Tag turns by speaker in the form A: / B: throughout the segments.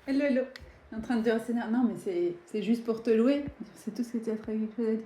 A: Hello, hello. Je suis en train de dire au Seigneur, non, mais c'est juste pour te louer. C'est tout ce que tu as trouvé quelque chose à dire.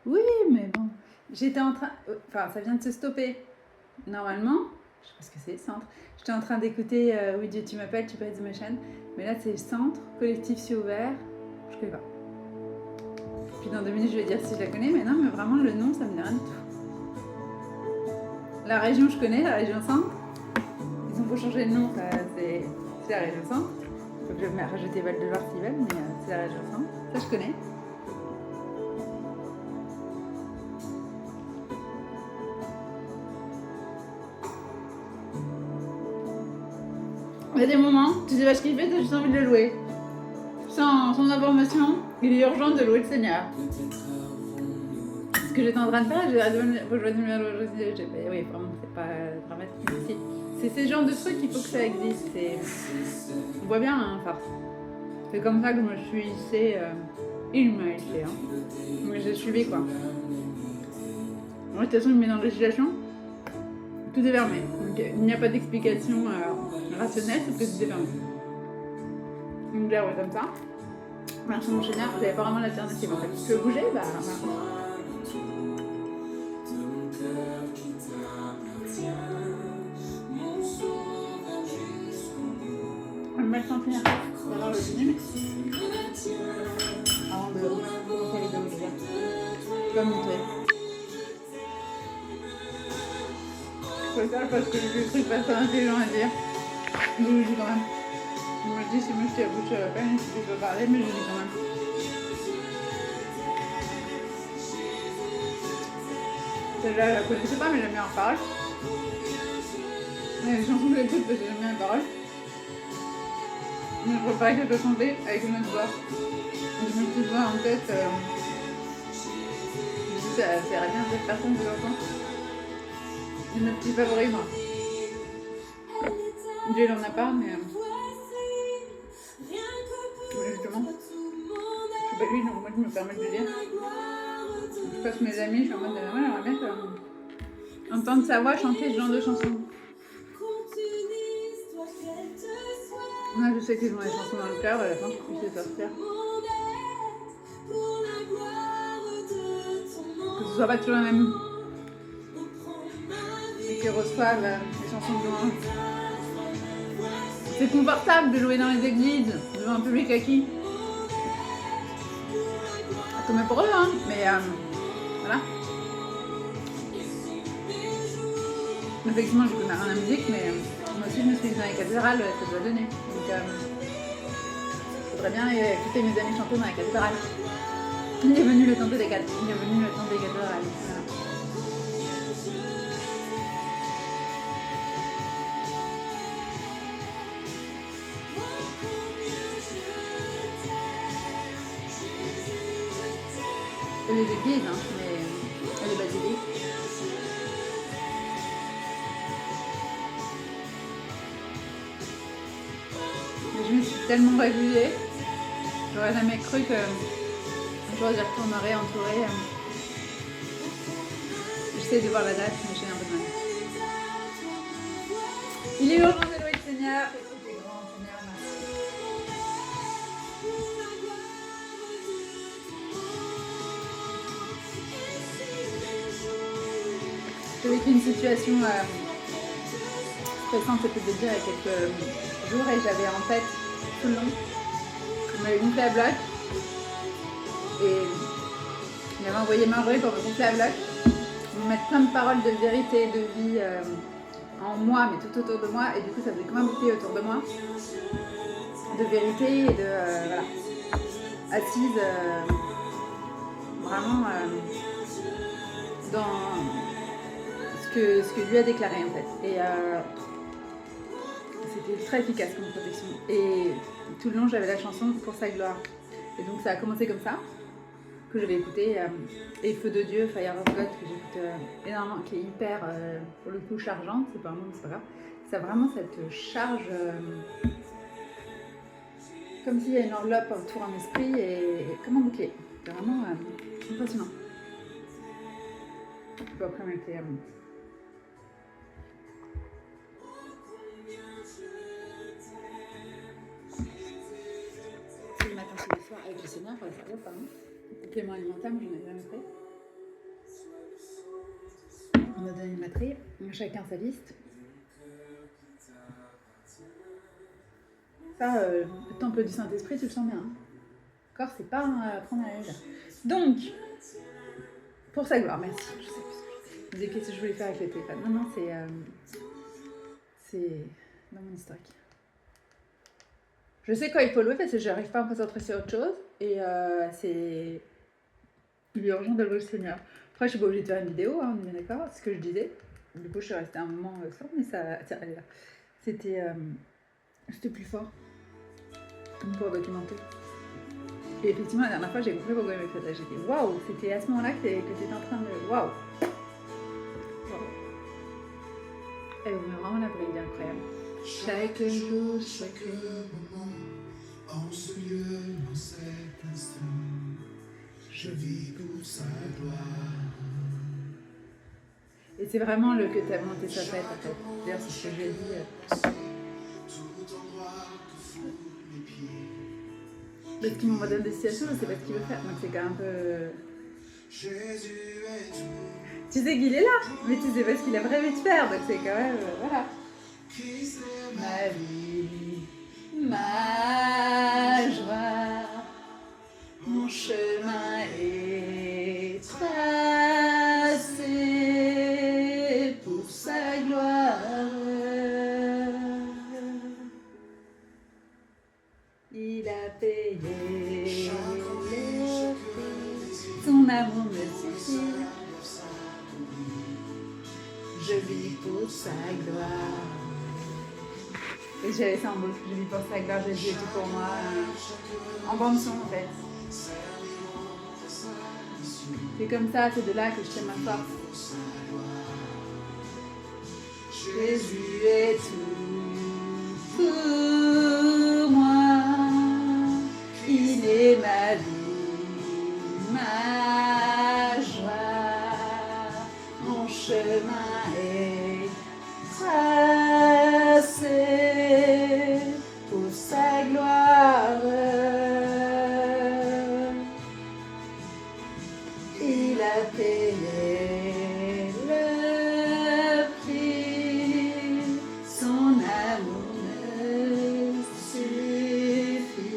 A: Oui, mais bon. J'étais en train. Enfin, ça vient de se stopper. Normalement, je sais pas ce que c'est, centre. J'étais en train d'écouter Oui, Dieu, tu m'appelles, tu pèses ma chaîne. Mais là, c'est centre, collectif cieux ouvert. Je connais pas. Puis dans 2 minutes, je vais dire si je la connais. Mais non, mais vraiment, le nom, ça me dit rien du tout. La région, je connais, la région centre. Ils ont beau changer de nom, c'est la région centre. Faut que je vais rajouter Val de Loire s'ils veulent, mais c'est la région centre. Ça, je connais. Il y a des moments, tu sais pas ce qu'il fait, t'as juste envie de le louer. Sans information, il est urgent de louer le Seigneur. Ce que j'étais en train de faire, j'ai oui, vraiment, c'est pas dramatique. C'est ce genre de truc qu'il faut que ça existe. On voit bien, hein, farce. C'est comme ça que je me suis hissée. Il m'a hissée, hein. Mais j'ai suivi, quoi. De toute façon, il me met dans la législation. Tout est fermé. Donc, il n'y a pas d'explication rationnelle, sauf que tout est fermé. Donc, là, ouais, comme ça. Merci mon Seigneur, vous n'avez pas vraiment l'alternative en fait. Tu veux bouger, bah voilà. On va le sentir. On va voir le dîner, mais avant de commencer les deux médias. Je vais montrer. Je préfère parce que j'ai des trucs pas très intelligents à dire. Je le dis quand même. Je me dis si moi je t'ai bouché à la peine, si tu peux parler, mais je le dis quand même. Celle-là, je la connaissais pas, mais j'aime bien en parole. Il y a des chansons que j'écoute parce que j'aime bien les paroles. Mais je préfère qu'elle peut chanter avec une autre voix. Une petite voix en tête. Je dis ça irait bien cette personne que j'entends. C'est notre petit favori, moi. Dieu, il en a pas, mais justement, je suis pas lui, donc moi je me permets de le dire. Je passe mes amis, je suis en mode, ouais, j'aimerais bien entendre sa voix chanter ce genre de chansons. Moi, je sais qu'ils ont les chansons dans le cœur, à la fin, je puisse les sortir. Que ce soit pas toujours la même. Et qu'ils reçoivent les chansons de loin. C'est confortable de jouer dans les églises, devant un public acquis. Comme pour eux, hein, mais voilà. Effectivement, je connais rien à la musique, mais moi aussi je me suis mise dans les cathédrales, ça doit donner. Donc, je voudrais bien écouter mes amis chanter dans la cathédrale. Il est venu le temps des cathédrales. Voilà. Et les églises, hein, mais les basiliques. Je me suis tellement réfugiée, j'aurais jamais cru que un jour j'y retournerais entourée. J'essaie de voir la date, mais j'ai un peu de mal. Il est urgent de louer le Seigneur. Il est grand, Seigneur, merci. J'ai vécu une situation stressante, c'est peut-être dire, il y a quelques jours, et j'avais en tête tout le long. On m'avait gonflé à bloc. Et il m'avait envoyé ma rue pour me gonfler à bloc. Me mettre plein de paroles de vérité, de vie en moi, mais tout autour de moi. Et du coup, ça faisait comme un bouclier autour de moi. De vérité et de. Voilà. Assise vraiment dans ce que lui a déclaré en fait. Et c'était très efficace comme protection. Et tout le long, j'avais la chanson Pour sa gloire. Et donc, ça a commencé comme ça, que j'avais écouté. Et Feu de Dieu, Fire of God, que j'écoute énormément, qui est hyper, pour le coup, chargeante. C'est pas un mot, mais c'est pas grave. Ça a vraiment cette charge, comme s'il y a une enveloppe autour d'un esprit et comme un bouclier. C'est vraiment impressionnant. Je peux après mettre du Seigneur, ça va pas. Complément alimentaire, moi j'en ai jamais fait. On a donné une matrice, chacun sa liste. Ça, le temple du Saint-Esprit, tu le sens bien. Hein. Corps, c'est pas à prendre à l'aise. Donc, pour sa gloire, merci. Je sais plus ce que je disais. Qu'est-ce que je voulais faire avec le téléphone. Non, c'est dans mon historique. Je sais quand il faut louer parce que je n'arrive pas à me concentrer sur autre chose. Et c'est urgent de louer le Seigneur. Après, je suis pas obligée de faire une vidéo, hein, on est bien d'accord, c'est ce que je disais. Du coup, je suis restée un moment sans, mais ça allait là. C'était plus fort pour documenter. Et effectivement, la dernière fois, j'ai compris pourquoi il m'a fait ça. J'ai dit waouh, c'était à ce moment-là que tu étais en train de. Waouh! Elle vous met vraiment la brille incroyable. Chaque jour, chaque moment, en ce lieu, en cet instant, je vis pour sa gloire. Et c'est vraiment le que ta volonté soit faite, en fait. D'ailleurs, c'est ce que je lui ai dit. Parce qu'il m'envoie dans des situations, je sais pas ce qu'il veut faire. Donc c'est quand même un peu. Tu sais qu'il est là, mais tu sais pas ce qu'il a prévu de faire. Donc c'est quand même. Voilà. Ma vie, ma joie, mon chemin est tracé pour sa gloire. Il a payé les prix, son amour me suffit. Je vis pour sa gloire. Et j'avais ça en boucle, je vis pour sa gloire, Jésus est tout pour moi. En bande son en fait. C'est comme ça, c'est de là que je tiens ma force. Jésus est tout pour moi. Il est ma vie, ma joie. Mon chemin est tracé pour sa gloire. Il a payé le prix, son amour me suffit.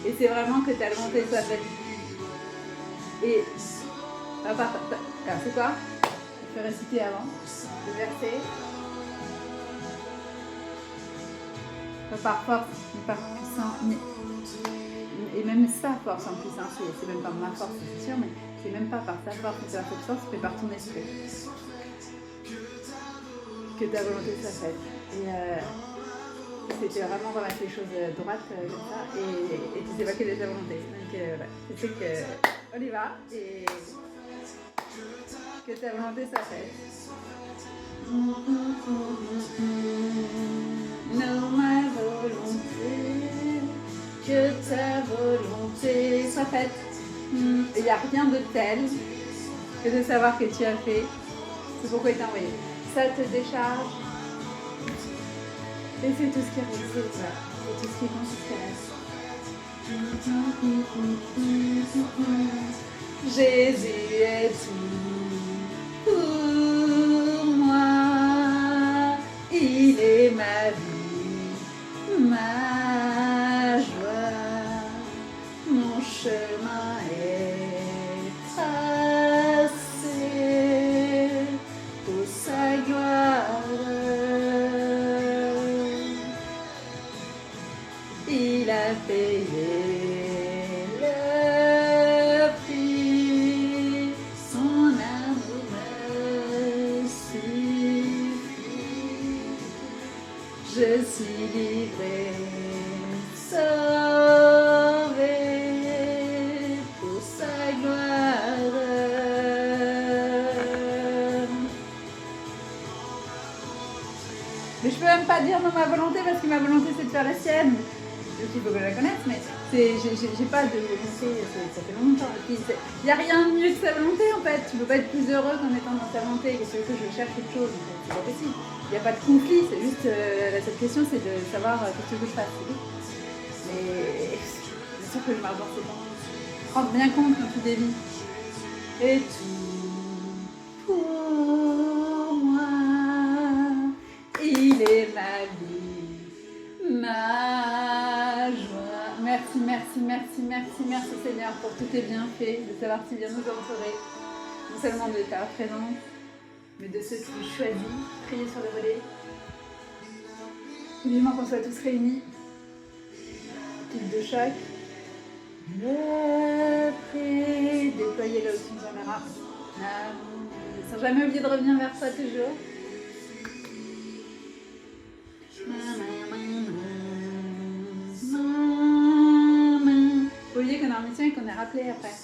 A: Et c'est vraiment que ta volonté soit faite. Et alors c'est quoi? Je vais réciter avant le verset. Pas par force, ni par puissance, et même sa force en puissance, c'est même pas ma force, c'est sûr, mais c'est même pas par sa force ni par sa puissance, mais par ton esprit. Que ta volonté soit faite. Et c'était vraiment remettre les choses droites comme ça, et tu sais pas quelle est ta volonté. Donc voilà, tu sais que on y va, et que ta volonté soit faite. Non, ma volonté, que ta volonté soit faite. Il n'y a rien de tel que de savoir que tu as fait. C'est pourquoi il t'a envoyé. Ça te décharge. Et c'est tout ce qui reste. C'est tout ce qui compte, tout ce qui reste. Jésus est tout pour moi. Il est ma vie, ma joie. Mon chemin est tracé pour sa gloire. Il a payé le prix, son amour me suffit. Je suis livré, sauvé pour sa gloire. Mais je peux même pas dire non ma volonté parce que ma volonté c'est de faire la sienne. Donc il faut que je la connaisse, mais j'ai pas de volonté, ça fait longtemps. Il n'y a rien de mieux que sa volonté en fait. Tu peux pas être plus heureuse en étant dans sa volonté. Qu'est-ce que je cherche quelque chose, c'est pas possible. Il n'y a pas de conflit, c'est juste la seule question c'est de savoir qu'est-ce que je fasse. Mais sûr que je marche dans ces temps. Rends bien compte quand tu dévis. Et tout pour moi, il est ma vie, ma joie. Merci, merci, merci, merci, merci Seigneur pour tous tes bienfaits, de savoir si bien nous entourer, non seulement de ta présence, mais de ceux qui ont choisi, prier sur le volet. Vivement qu'on soit tous réunis. Type de choc. Le prix, déployer là où tu nous emmèneras. Sans jamais oublier de revenir vers toi toujours. Faut oublier qu'on est en mission et qu'on est rappelé après.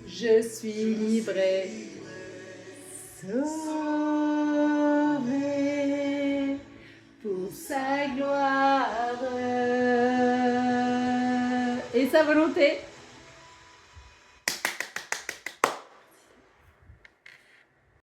A: Je suis livré, sauvé pour sa gloire et sa volonté.